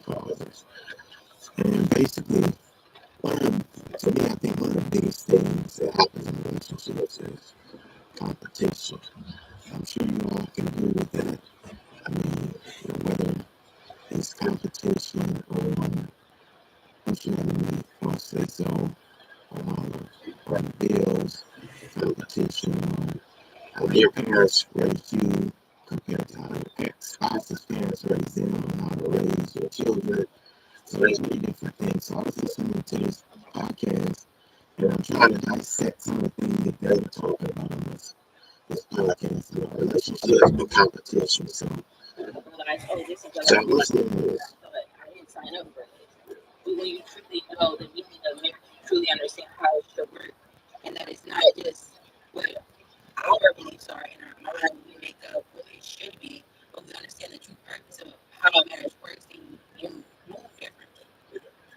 pauses. And basically, to me, I think one of the biggest things that happens in relationships is competition. I'm sure you all can agree with that. I mean, whether it's competition on what you want to meet, or say so, on bills, competition on how your parents raised you compared to how your ex-spouse's parents raised them, on how to raise your children. So there's many different things. So I was listening to this podcast, and I'm trying to dissect some of the things that they were talking about on this podcast, relationships and competition. So I'm listening to this.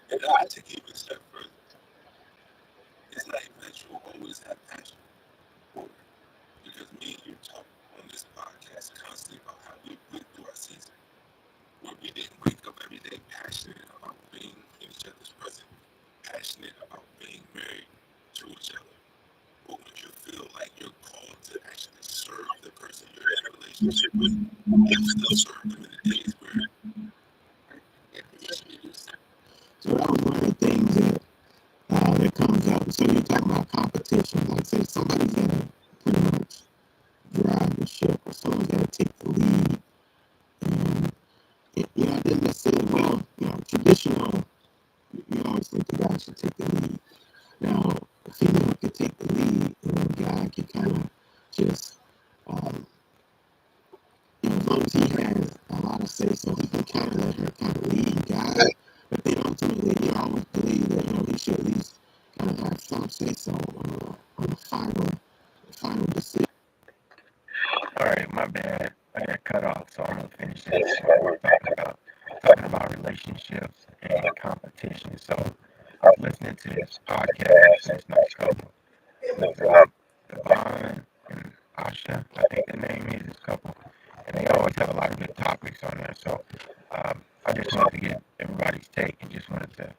And I take it even a step further. It's not even that you always have passion for it. Because me and you talk on this podcast constantly about how we went through our season, where we didn't wake up every day passionate about being in each other's presence, passionate about being married to each other. But when you feel like you're called to actually serve the person you're in a relationship with, you still serve them in the days where So that was one of the things that comes up. So you're talking about competition. Like, say somebody's got to pretty much drive the ship, or someone's got to take the lead. And, I didn't necessarily, traditional, you always think the guy should take the lead. Now, a female could take the lead, and a guy can kind of just, as long as he has a lot of say, so he can kind of let her kind of lead, guide. But then ultimately, you always believe that he should at least kind of have some say so on the final decision. All right, my bad. I got cut off, so I'm gonna finish this. We're talking about relationships and competition. So I was listening to this podcast. This nice couple with Devon and Asha, I think the name is this couple, and they always have a lot of good topics on there. So I just wanted to get everybody's take, and just wanted to,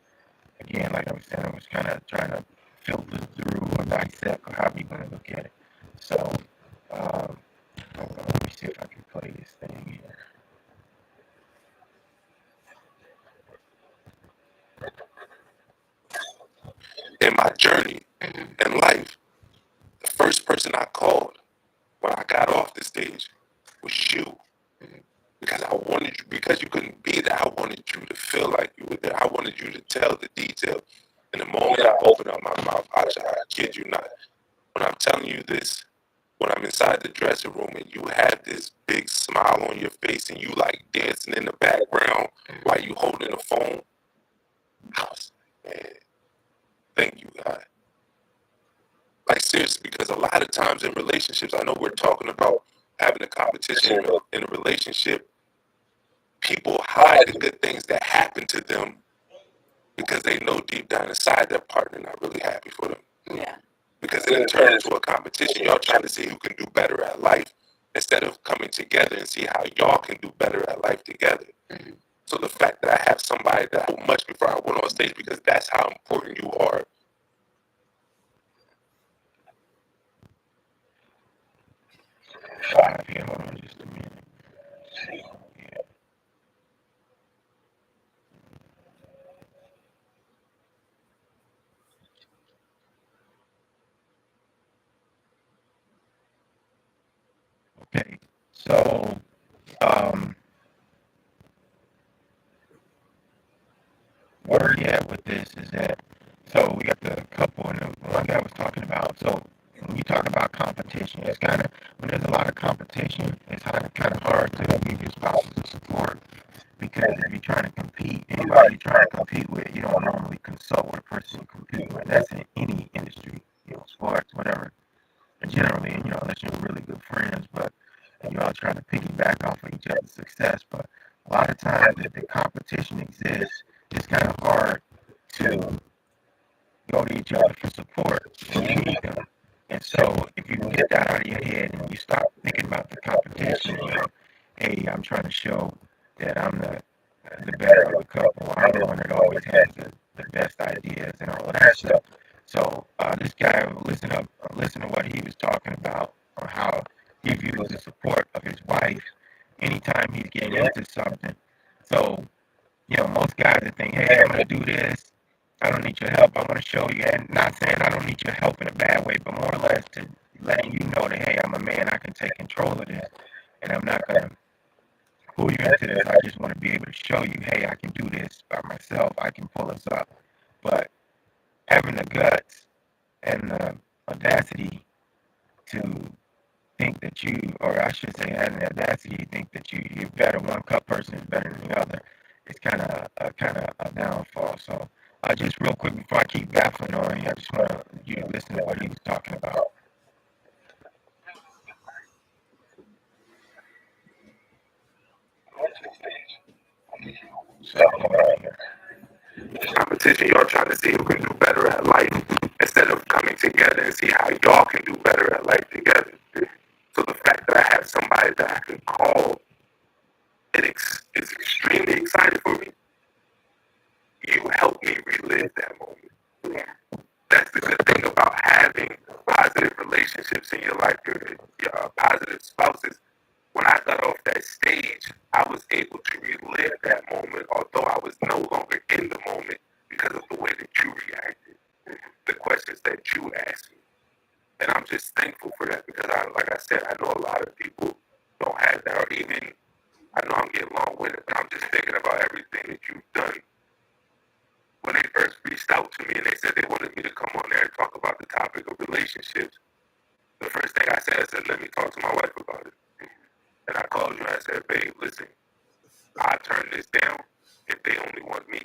again, like I was saying, I was kind of trying to filter through or dissect or however you want to look at it. So hold on, let me see if I can play this thing here. in my journey in life, the first person I called when I got off the stage was you. Because I wanted you, because you couldn't be there, I wanted you to feel like you were there. I wanted you to tell the detail. And the moment I opened up my mouth, I kid you not, when I'm telling you this, when I'm inside the dressing room and you had this big smile on your face and you like dancing in the background while you holding the phone, I was, man, thank you, God. Like, seriously, because a lot of times in relationships, I know we're talking about having a competition in a relationship. People hide the good things that happen to them because they know deep down inside their partner not really happy for them. Yeah. Because it turns into a competition. Y'all trying to see who can do better at life instead of coming together and see how y'all can do better at life together. Mm-hmm. So the fact that I have somebody that I much before I went on stage, because that's how important you are. Here, hold on just a minute. Yeah. Okay, so where we at with this is that, so we got the couple and the one guy was talking about. So when you talk about competition, it's kind of, when there's a lot of competition, it's kind of hard to give your spouses support, because if you're trying to compete, anybody you're trying to compete with, you don't normally consult with a person you compete with. That's in any industry, sports, whatever. And generally, unless you're really good friends, but and you all trying to piggyback off of each other's success. But a lot of times, if the competition exists, it's kind of hard to go to each other for support when you need them. And so, if you can get that out of your head and you stop thinking about the competition, hey, I'm trying to show that I'm the better every couple. I'm the one that always has the best ideas and all of that stuff. So this guy listen to what he was talking about on how he views the support of his wife anytime he's getting into something. So, most guys that think, hey, I'm gonna do this. I don't need your help. I want to show you, and not saying I don't need your help in a bad way, but more or less to letting you know that, hey, I'm a man. I can take control of this, and I'm not gonna pull you into this. I just want to be able to show you, hey, I can do this by myself. I can pull us up. But having the guts and the audacity to think that you, or I should say, having the audacity to think that you're better. One cup person is better than the other. It's kind of a downfall. So, just real quick before I keep baffling on you, I just want you to listen to what he was talking about. So, competition, y'all trying to see who can do better at life instead of coming together and see how y'all can do better at life together. So the fact that I have somebody that I can call, is extremely exciting for me. You help me relive that moment. Yeah. That's the good thing about having positive relationships in your life, your positive spouses. When I got off that stage, I was able to relive that moment, although I was no longer in the moment because of the way that you reacted, the questions that you asked me. And I'm just thankful for that because, like I said, I know a lot of people don't have that, or even, I know I'm getting long-winded, but I'm just thinking about everything that you've done. When they first reached out to me and they said they wanted me to come on there and talk about the topic of relationships, the first thing I said, let me talk to my wife about it. And I called you and I said, babe, listen, I'll turn this down if they only want me.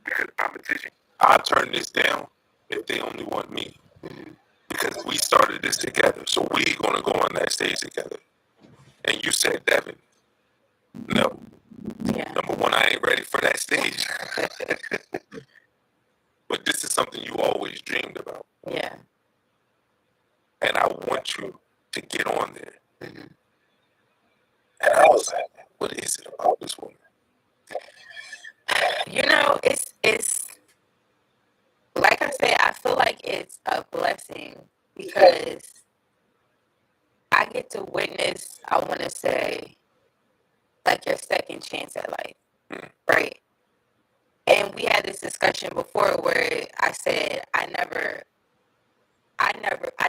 Because competition. I'll turn this down if they only want me. Because we started this together, so we're going to go on that stage together. And you said, Devon, no. Yeah. Number one, I ain't ready for that stage. But this is something you always dreamed about. Yeah. And I want you to get on there. Mm-hmm. And I was like, what is it about this woman? It's like I said, I feel like it's a blessing because I get to witness, I want to say, like your second chance at life, right? And we had this discussion before where I said I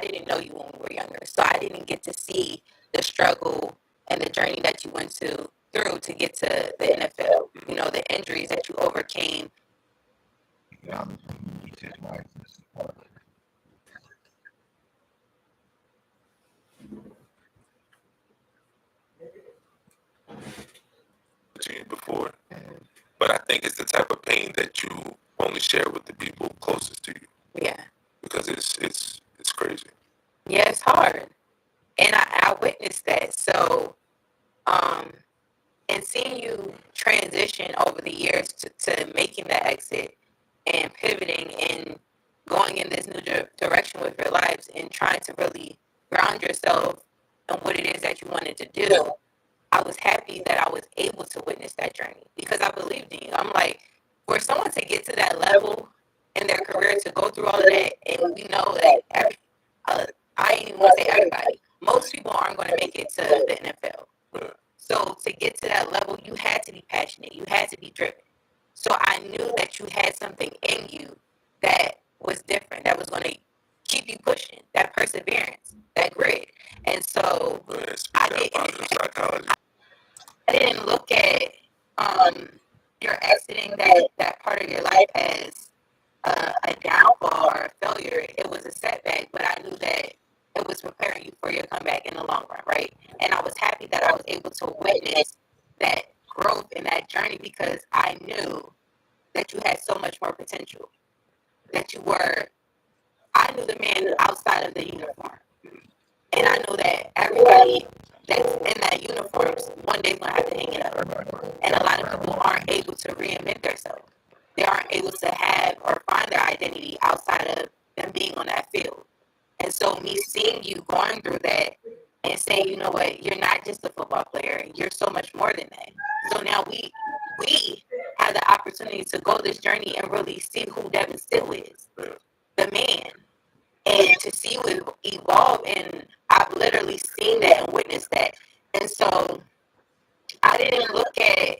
didn't know you when we were younger, so I didn't get to see the struggle and the journey that you went through to get to the NFL. The injuries that you overcame. Before, but I think it's the type of pain that you only share with the people closest to you. Yeah, because it's crazy. Yeah, it's hard, and I witnessed that. So, and seeing you transition over the years to making that exit and pivoting and going in this new direction with your lives and trying to really ground yourself on what it is that you wanted to do. I was happy that I was able to witness that journey because I believed in you. I'm like, for someone to get to that level in their career, to go through all of that, and we know that I ain't even want to say everybody, most people aren't going to make it to the NFL. So to get to that level, you had to be passionate. You had to be driven. So I knew that you had something in you that was different, that was going to keep you pushing, that perseverance, that grit. And so I didn't look at your exiting that part of your life as a downfall or a failure. It was a setback, but I knew that it was preparing you for your comeback in the long run, right? And I was happy that I was able to witness that growth in that journey because I knew that you had so much more potential, that I knew the man outside of the uniform. And I know that everybody that's in that uniform one day is going to have to hang it up. And a lot of people aren't able to reinvent themselves. They aren't able to have or find their identity outside of them being on that field. And so me seeing you going through that and saying, you know what, you're not just a football player. You're so much more than that. So now we have opportunity to go this journey and really see who Devon still is, the man, and to see you evolve. And I've literally seen that and witnessed that. And so I didn't look at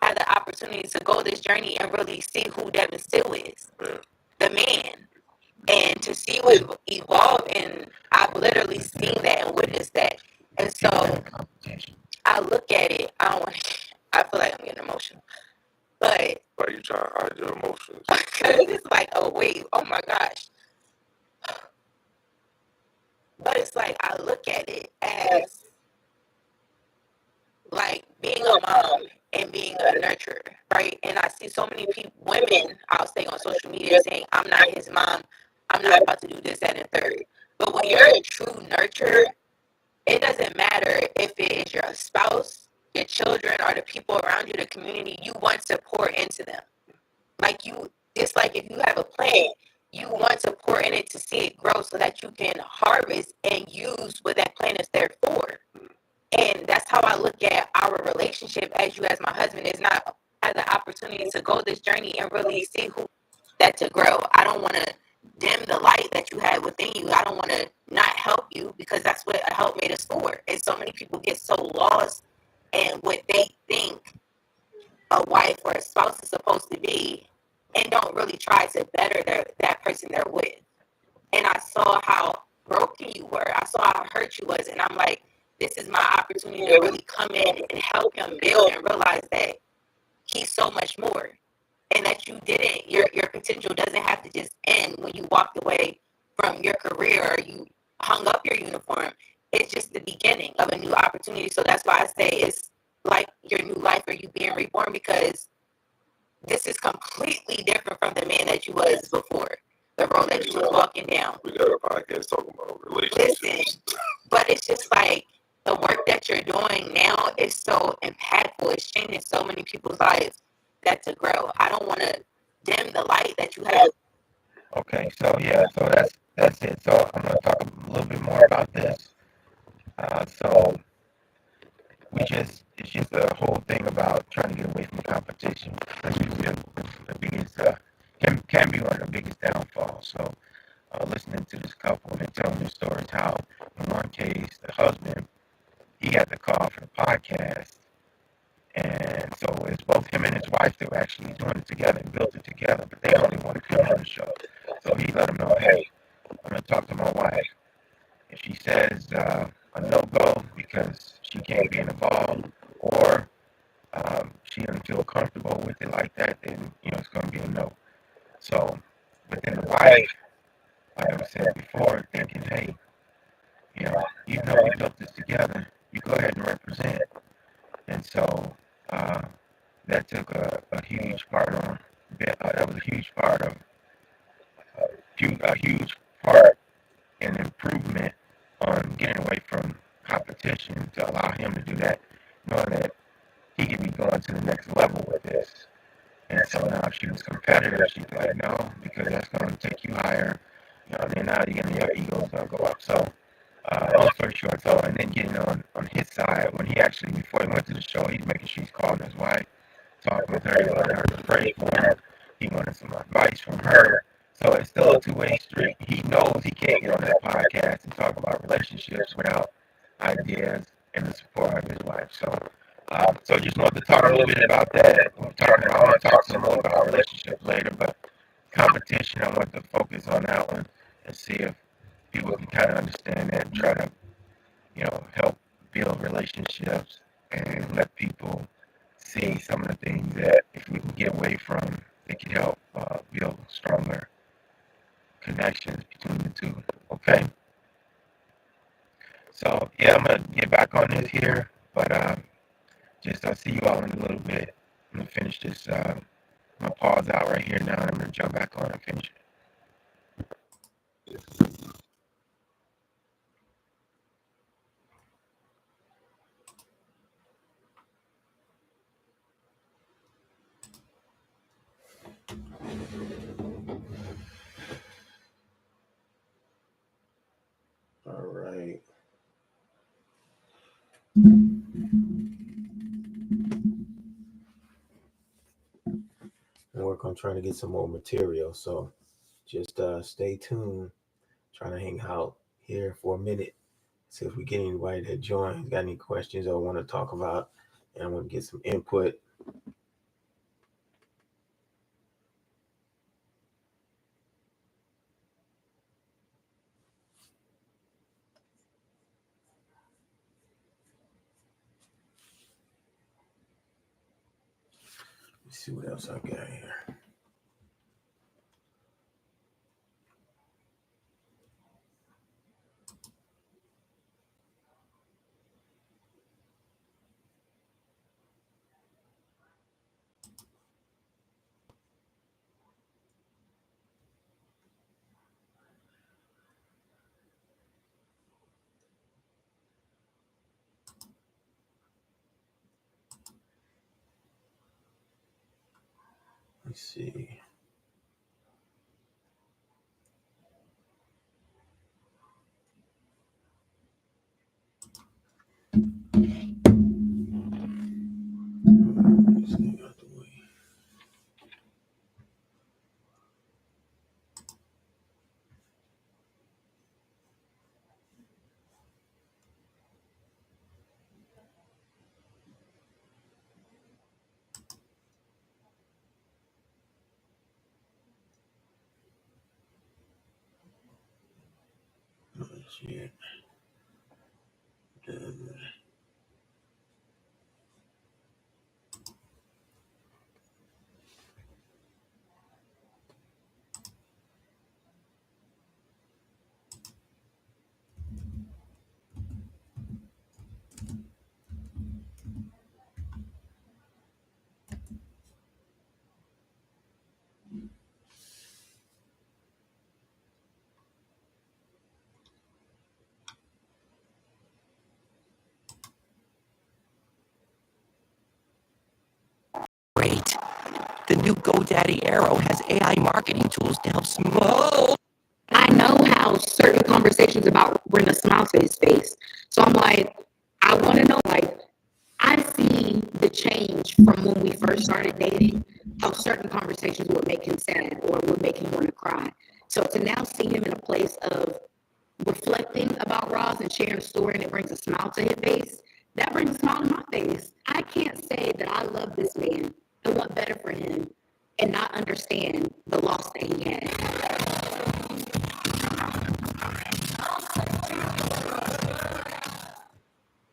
had the opportunity to go this journey and really see who Devon still is, the man, and to see you evolve. And I've literally seen that and witnessed that. And so I look at it. I don't want to. I feel like I'm getting emotional, but why you trying to hide your emotions? it's like, oh wait, oh my gosh. But it's like I look at it as like being a mom and being a nurturer, right? And I see so many people, women, I'll say on social media saying, I'm not his mom, I'm not about to do this, that, and the third. But when you're a true nurturer, it doesn't matter if it is your spouse, your children, or the people around you, the community, you want to pour into them. Like you, it's like if you have a plant, you want to pour in it to see it grow so that you can harvest and use what that plant is there for. And that's how I look at our relationship as you as my husband, is not as an opportunity to go this journey and really see who that to grow. I don't want to dim the light that you have within you. I don't want to not help you, because that's what a helpmate is for. And so many people get so lost in what they think a wife or a spouse is supposed to be, and don't really try to better that person they're with. And I saw how broken you were. I saw how hurt you was. And I'm like, this is my opportunity to really come in and help him build and realize that he's so much more. And that you didn't, your potential doesn't have to just end when you walked away from your career or you hung up your uniform. It's just the beginning of a new opportunity. So that's why I say it's like your new life or you being reborn, because this is completely different from the man that you was before, the road that you was walking down. We got a podcast talking about relationships. Listen, but it's just like the work that you're doing now is so impactful. It's changing so many people's lives that to grow. I don't want to dim the light that you have. Okay, so yeah, so that's it. So I'm gonna talk a little bit more about this. So it's just the whole thing about trying to get away from competition. That's usually the biggest can be one of the biggest downfalls. So listening to this couple and they're telling their stories, how in one case the husband, he got the call for the podcast, and so it's both him and his wife that were actually doing it together and built it together, but they only wanted to come on the show. So he let them know, hey, I'm gonna talk to my wife. If she says a no-go because she can't get involved, or she doesn't feel comfortable with it like that, then it's going to be a no. So, but then the wife, like I said before, thinking, hey, even though we built this together, you go ahead and represent. And so that took a huge part on. That was a huge part of a huge part in improvement on getting away from competition, to allow him to do that, knowing that he could be going to the next level with this. And so now if she was competitive, she'd be like, no, because that's going to take you higher. Then now your ego's going to go up. So, long story short, so, and then getting on his side, when he actually, before he went to the show, he's making sure he's calling his wife, talking with her, letting her to pray for him. He wanted some advice from her. So it's still a two-way street. He knows he can't get on that podcast and talk about relationships without ideas and the support of his wife. So just wanted to talk a little bit about that. I want to talk some more about relationships later, but competition, I want to focus on that one and see if people can kind of understand that and try to, help build relationships and let people see some of the things that if we can get away from, it can help build stronger connections between the two. Okay? So, yeah, I'm going to get back on this here, but I'll see you all in a little bit. I'm going to finish this. I'm going to pause out right here now, and I'm going to jump back on and finish it. All right. and work on trying to get some more material. So just stay tuned. Trying to hang out here for a minute. See if we get anybody that joins, got any questions or want to talk about, and I want to get some input. Let's see what else I got here. Let's see. Let's get out the way. Oh, shit. Great. The new GoDaddy Arrow has AI marketing tools to help small. I know how certain conversations about bring a smile to his face. So I'm like, I want to know, like, I see the change from when we first started dating, how certain conversations would make him sad or would make him want to cry. So to now see him in a place of reflecting about Ross and sharing a story and it brings a smile to his face, that brings a smile to my face. I can't say that I love this man and want better for him and not understand the loss that he had.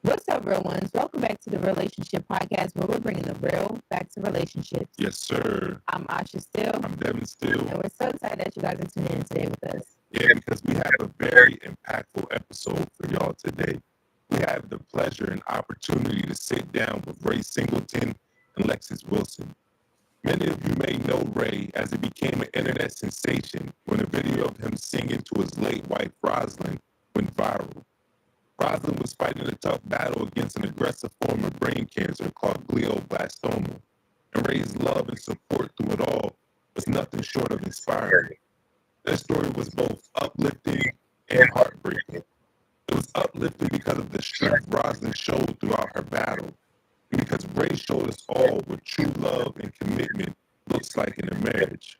What's up, real ones? Welcome back to the Relationship Podcast, where we're bringing the real back to relationships. Yes, sir. I'm Asha Still. I'm Devon Still. And we're so excited that you guys are tuning in today with us. Yeah, because we have a very impactful episode for y'all today. We have the pleasure and opportunity to sit down with Ray Singleton and Lexus Wilson. Many of you may know Ray as he became an internet sensation when a video of him singing to his late wife, Rosalind, went viral. Rosalind was fighting a tough battle against an aggressive form of brain cancer called glioblastoma, and Ray's love and support through it all was nothing short of inspiring. Their story was both uplifting and heartbreaking. It was uplifting because of the strength Rosalind showed throughout her battle, and because Ray showed us all what true love and commitment looks like in a marriage.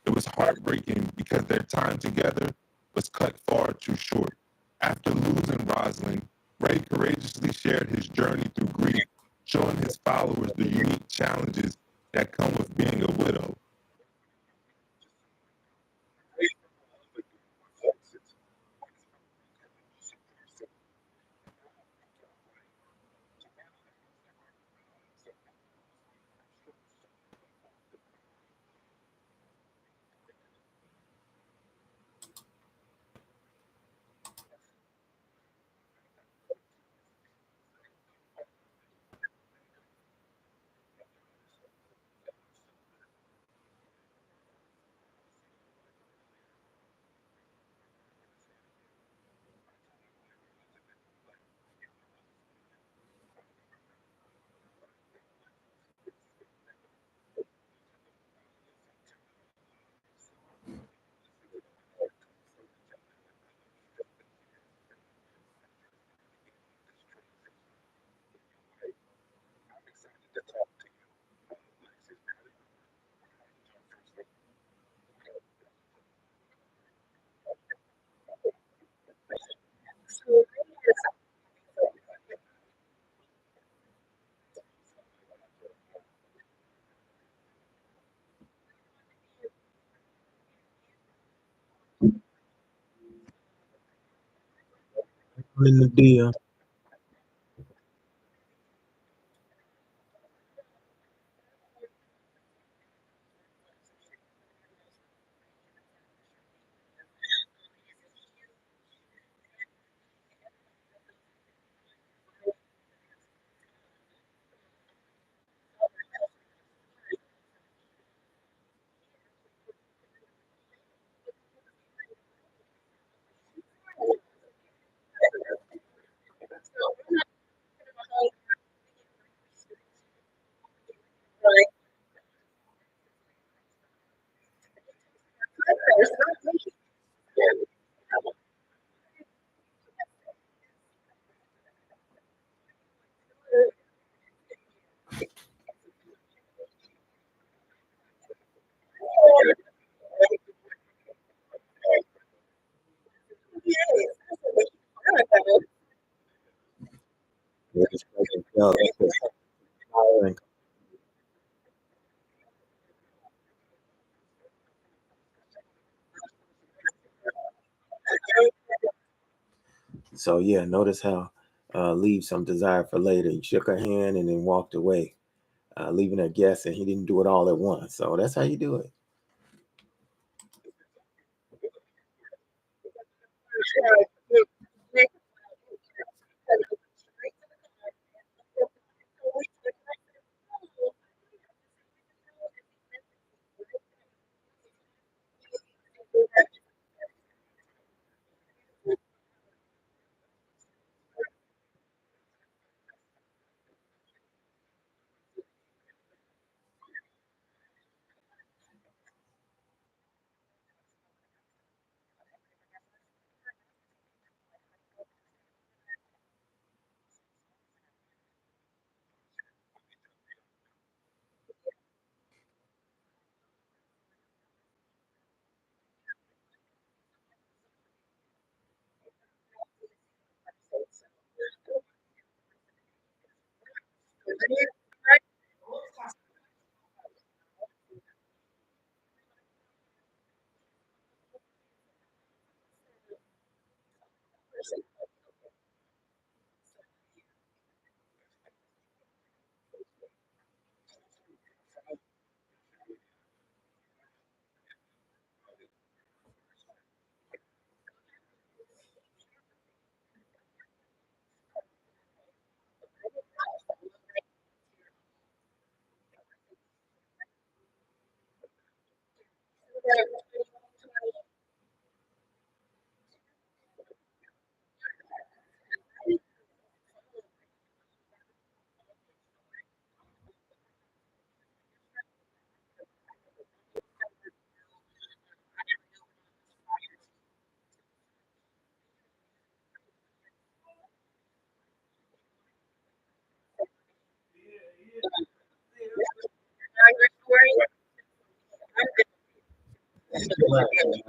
It was heartbreaking because their time together was cut far too short. After losing Rosalind, Ray courageously shared his journey through grief, showing his followers the unique challenges that come with being a widow. in the deal. So yeah, notice how leave some desire for later. He shook her hand and then walked away, leaving her guessing. He didn't do it all at once. So that's how you do it.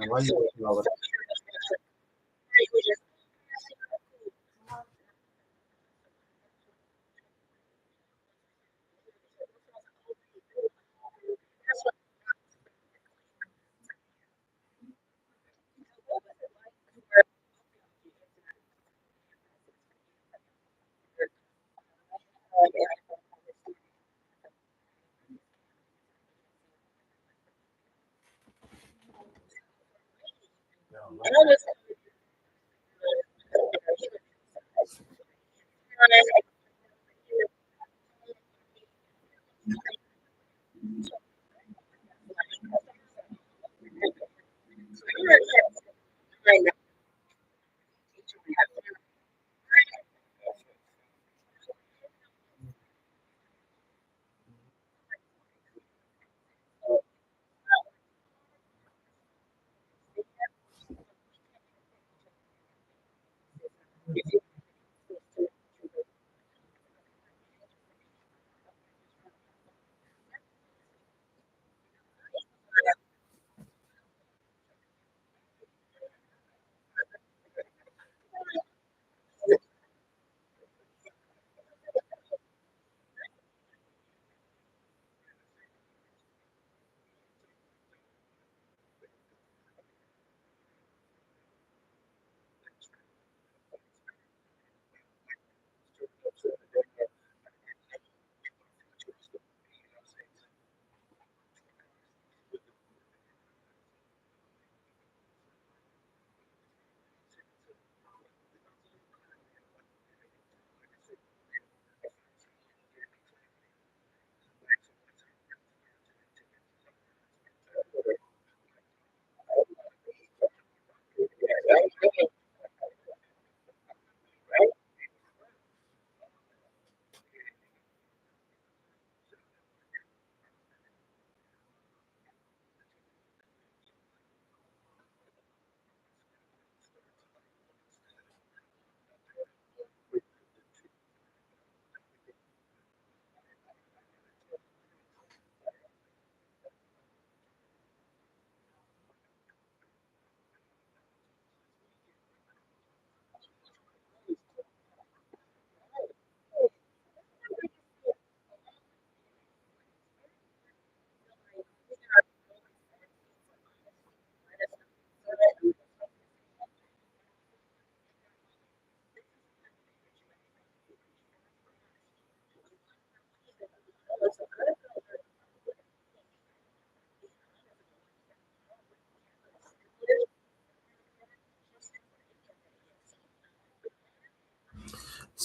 Why you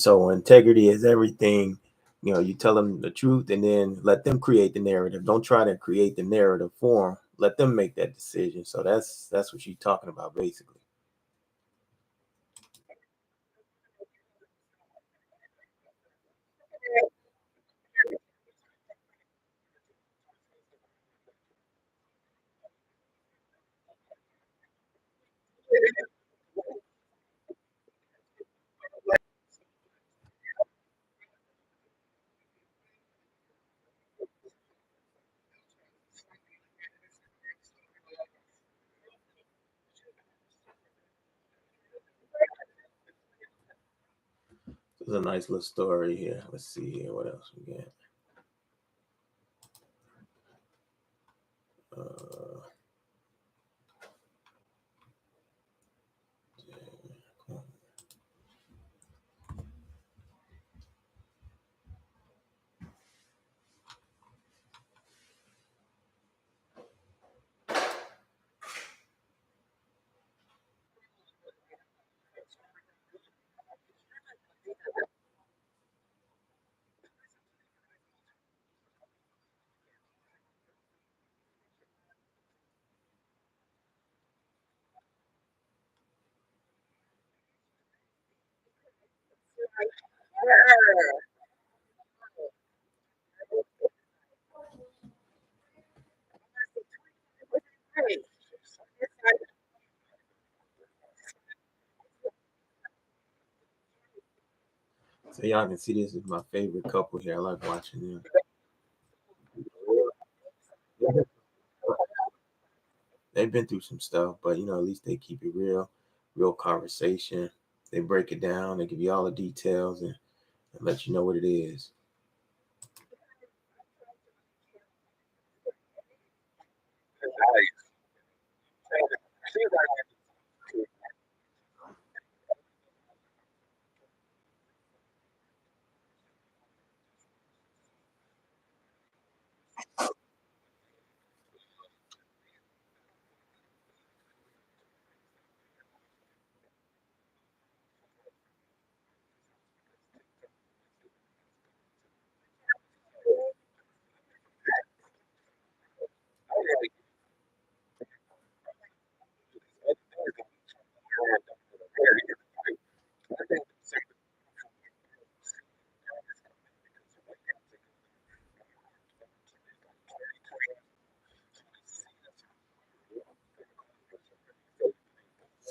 So integrity is everything. You tell them the truth and then let them create the narrative. Don't try to create the narrative for them. Let them make that decision. So that's what you're talking about, basically. There's a nice little story here. Let's see here. What else we got? Uh, so y'all can see this is my favorite couple here. I like watching them. They've been through some stuff, but at least they keep it real conversation. They break it down. They give you all the details and let you know what it is.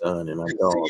Son and my dog.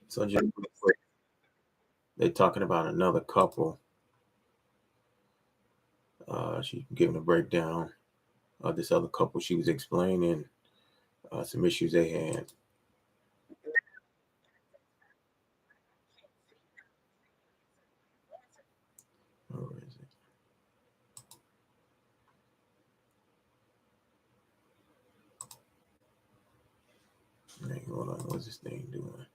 So just they're talking about another couple. She's giving a breakdown of this other couple. She was explaining some issues they had. Where is it? Hey, hold on. What's this thing doing?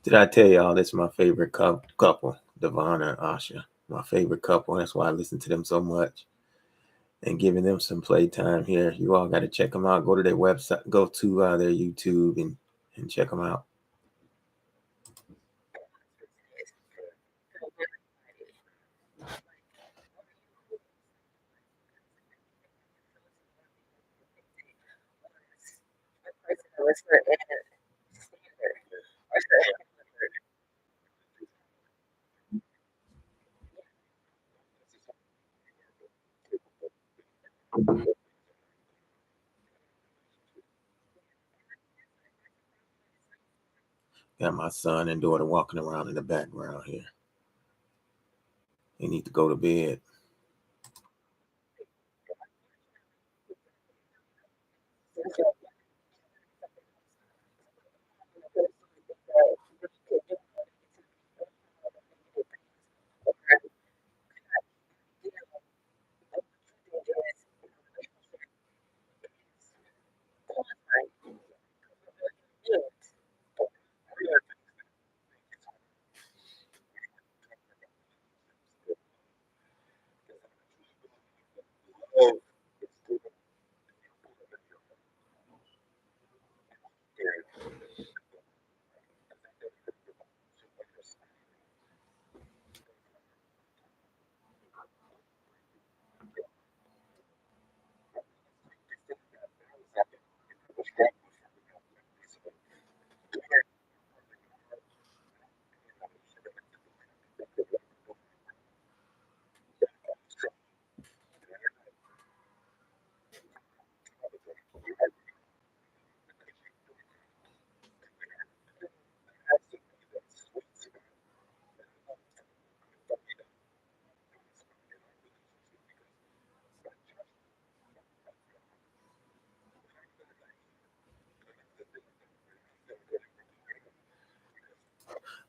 Did I tell y'all this is my favorite couple, Devon and Asha? My favorite couple. That's why I listen to them so much. And giving them some playtime here. You all got to check them out. Go to their website, go to their YouTube and check them out. Got my son and daughter walking around in the background here. They need to go to bed.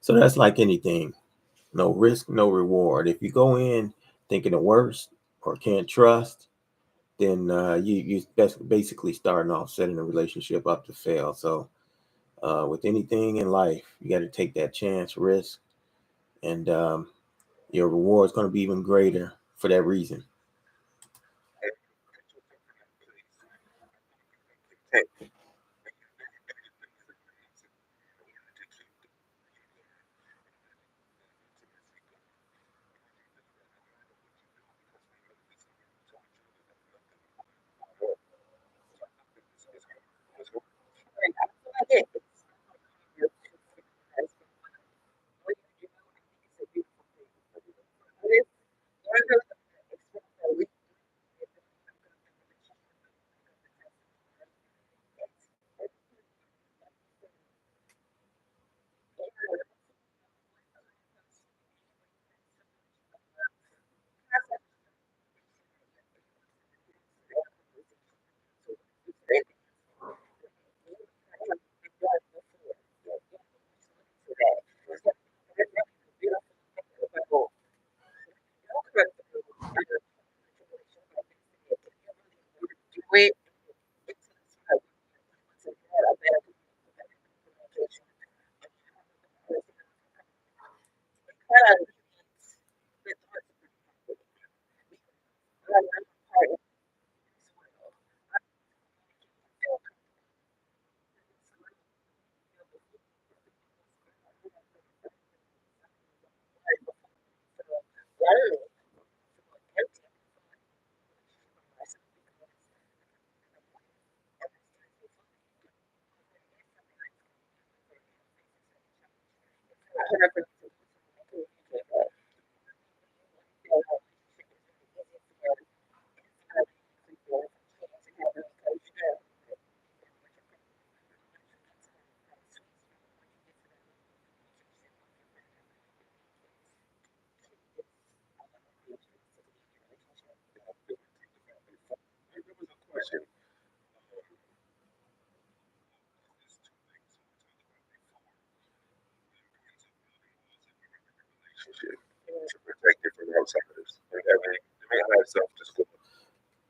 So that's like anything. No risk, no reward. If you go in thinking the worst or can't trust, then you basically starting off setting a relationship up to fail. So with anything in life, you got to take that chance, risk, and your reward is going to be even greater for that reason.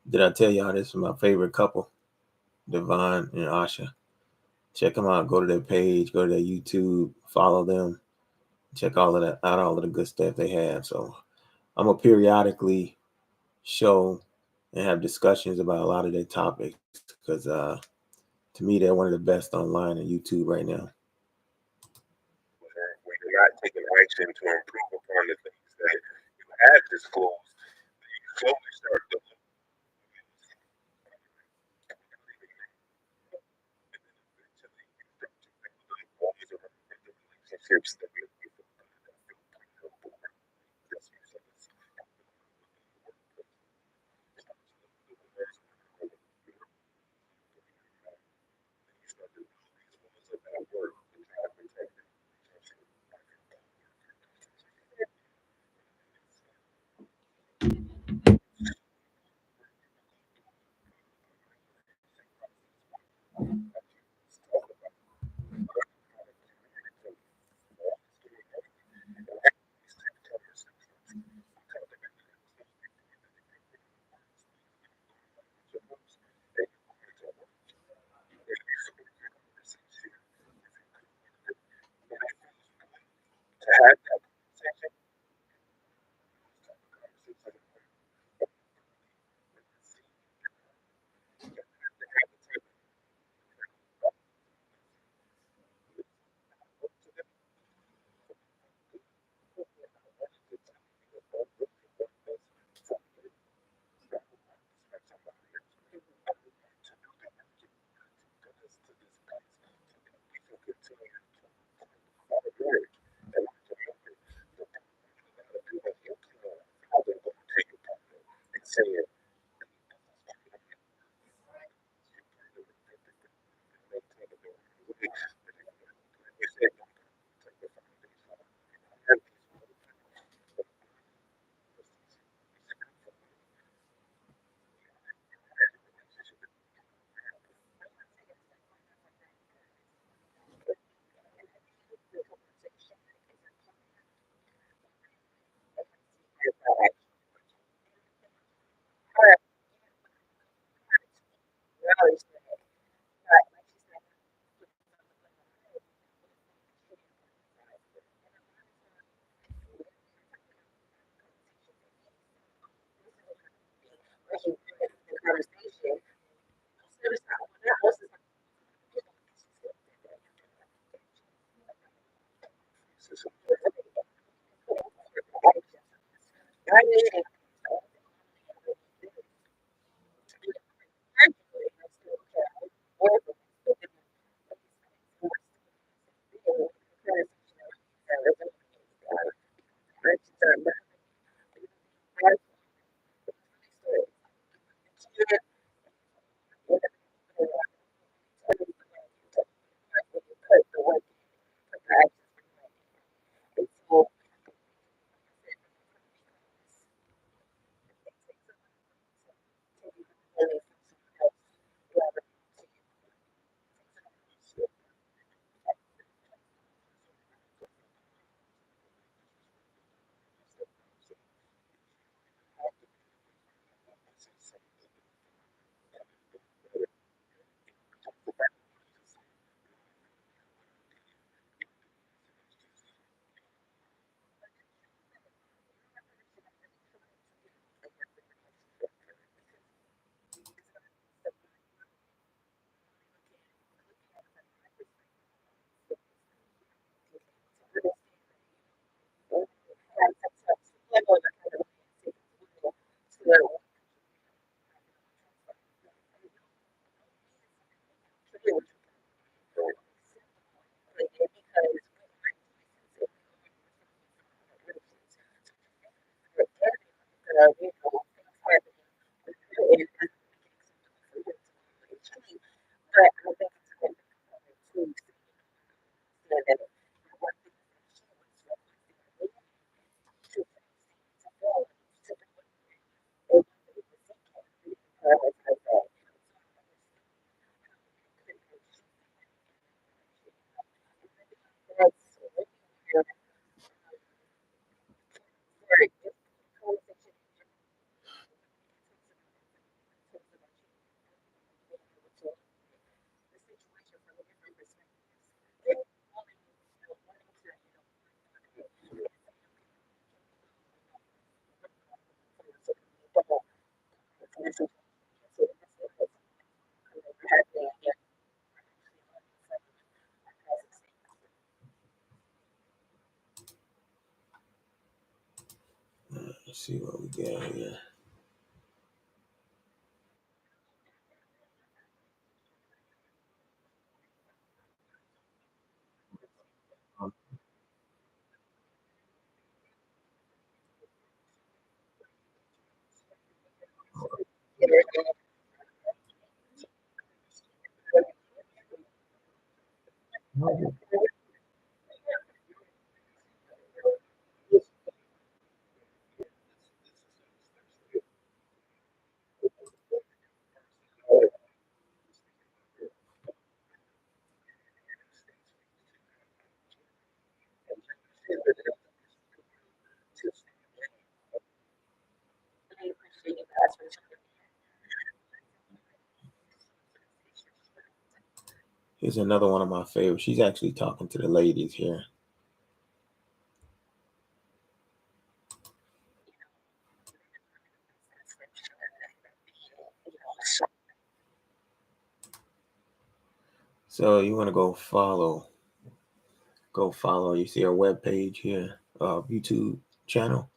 Did I tell y'all this is my favorite couple, Devon and Asha? check them out. Go to their page, go to their YouTube, follow them, check all of that out, all of the good stuff they have. So I'm gonna periodically show and have discussions about a lot of their topics because to me they're one of the best online on YouTube right now. Where you're not taking action to improve upon the things that you have disclosed, you slowly start to lose relationships that make you feel good, that feel pleasurable, that's you start to lose these moments of that work and try to protect your relationship. To have that conversation, saying, you said, Let's see what we got here. Here's another one of my favorites. She's actually talking to the ladies here. So you want to go follow. You see our webpage here, YouTube channel.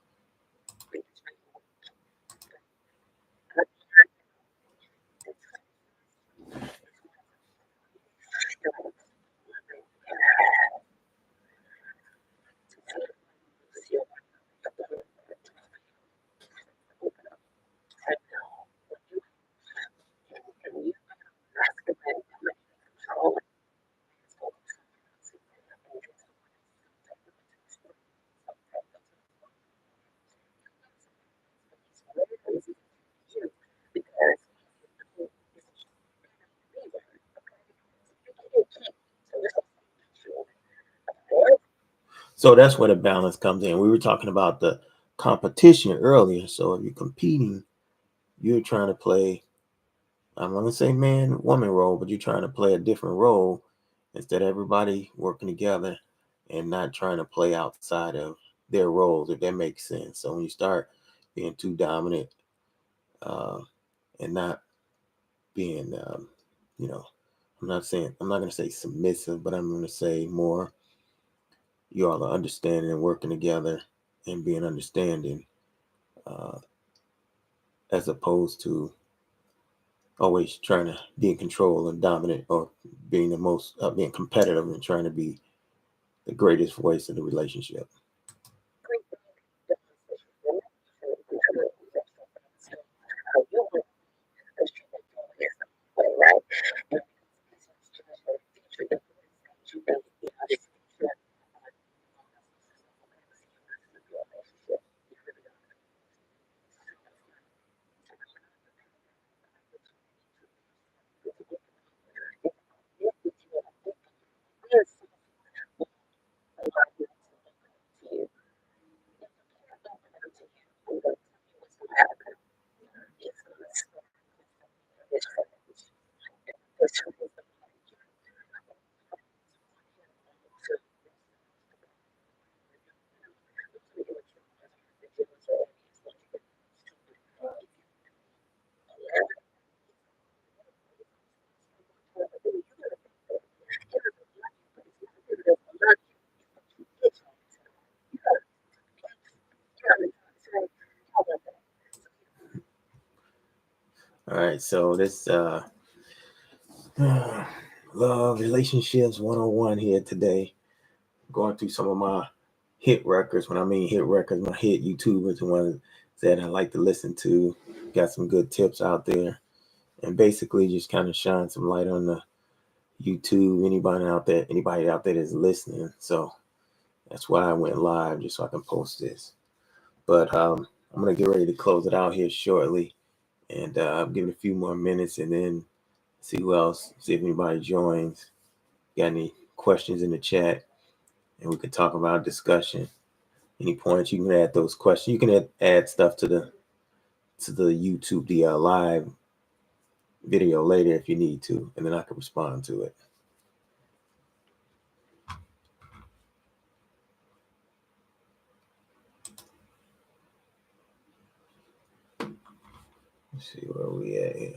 So that's where the balance comes in. We were talking about the competition earlier. So if you're competing, you're trying to play, I'm going to say man, woman role, but you're trying to play a different role instead of everybody working together and not trying to play outside of their roles, if that makes sense. So when you start being too dominant and not being, I'm not going to say submissive, but I'm going to say more, you all are understanding and working together and being understanding uh, as opposed to always trying to be in control and dominant or being the most, being competitive and trying to be the greatest voice in the relationship. All right, so this love relationships 101 here today. Going through some of my hit records. When I mean hit records, my hit YouTubers, the ones that I like to listen to. Got some good tips out there, and basically just kind of shine some light on the YouTube. Anybody out there that's listening. So that's why I went live, just so I can post this. But I'm gonna get ready to close it out here shortly, and I'll give it a few more minutes, and then see who else, see if anybody joins. Got any questions in the chat, and we can talk about discussion. Any points you can add those questions. You can add stuff to the YouTube, the live video later if you need to, and then I can respond to it. Let's see where we at here.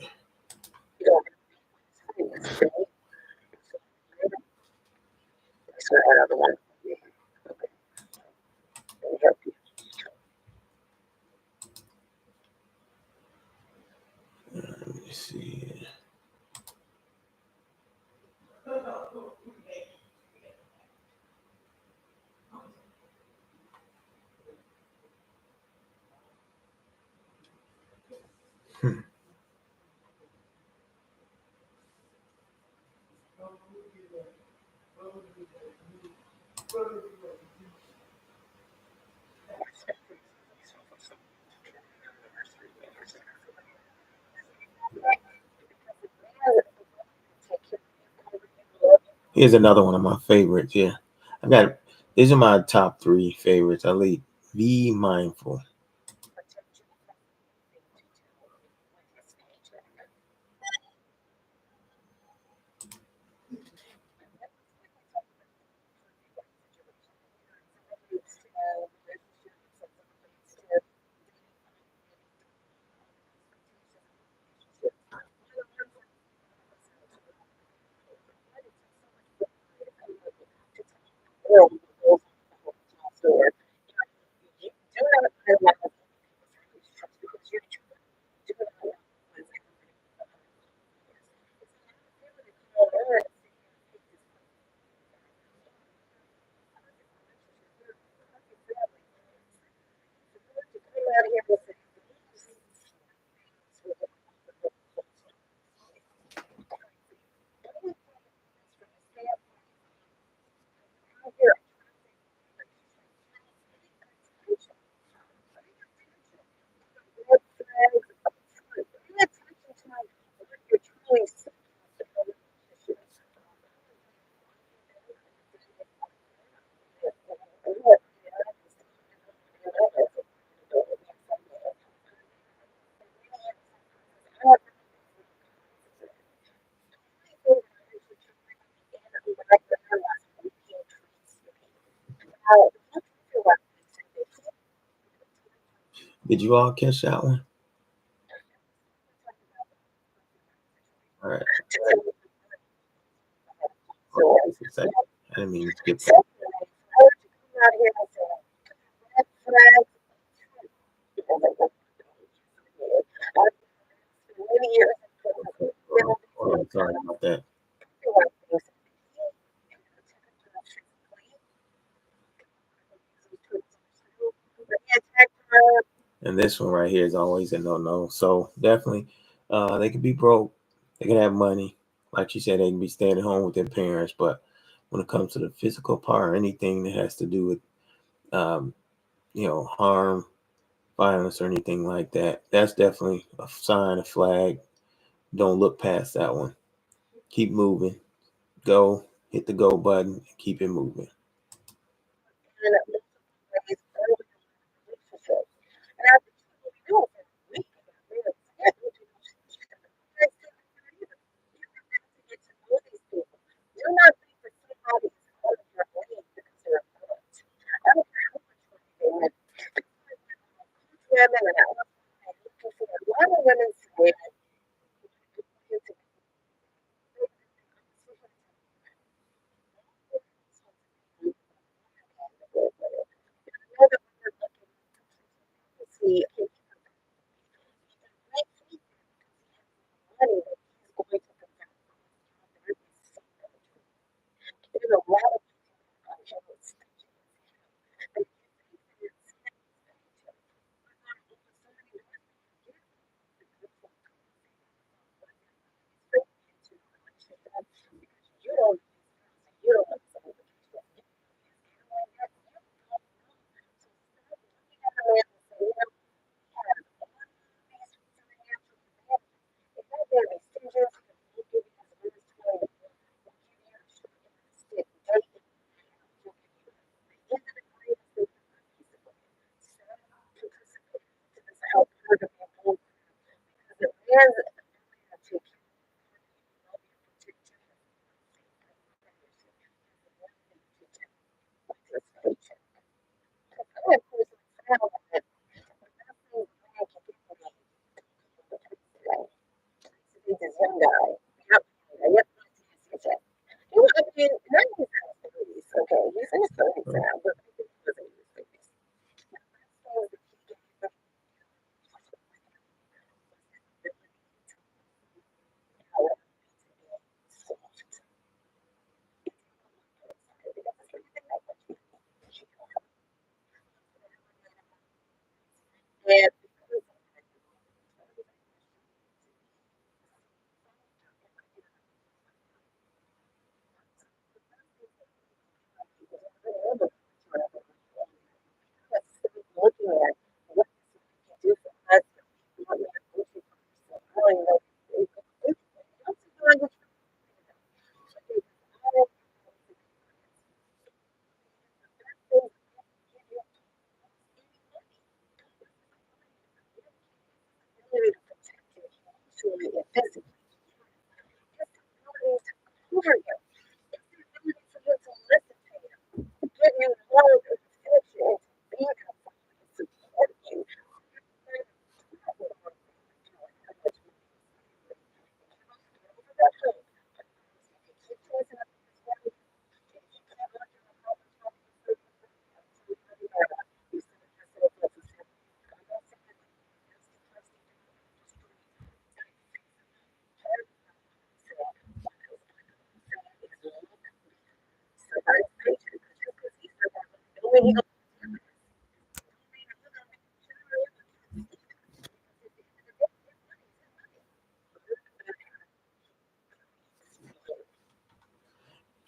Here's another one of my favorites. Yeah, I got. These are my top 3 favorites. I lead. Be mindful. Did you all catch that one? All right. Just a second. I didn't mean to skip that. Oh, sorry about that. And this one right here is always a no. So definitely, they could be broke, they can have money, like you said, they can be staying at home with their parents. But when it comes to the physical part, or anything that has to do with, um, harm, violence, or anything like that, that's definitely a sign, a flag. Don't look past that one. Keep moving. Go, hit the go button, and keep it moving.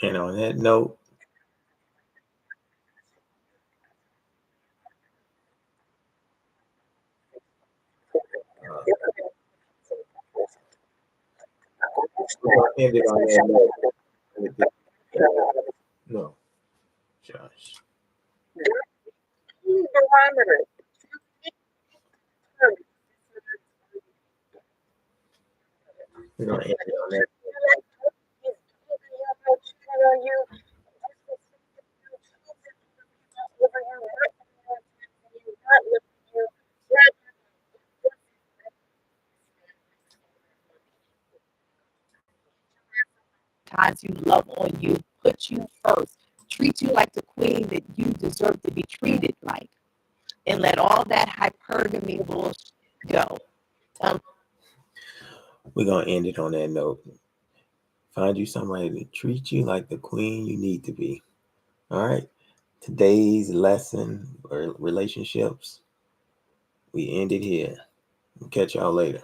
And on that note, end it on that note. No, Josh. We're gonna end it on that. Times you love on you, put you first, treat you like the queen that you deserve to be treated like, and let all that hypergamy bullshit go. We're gonna end it on that note. Find you somebody to treat you like the queen you need to be. All right. Today's lesson or relationships, we end it here. We'll catch y'all later.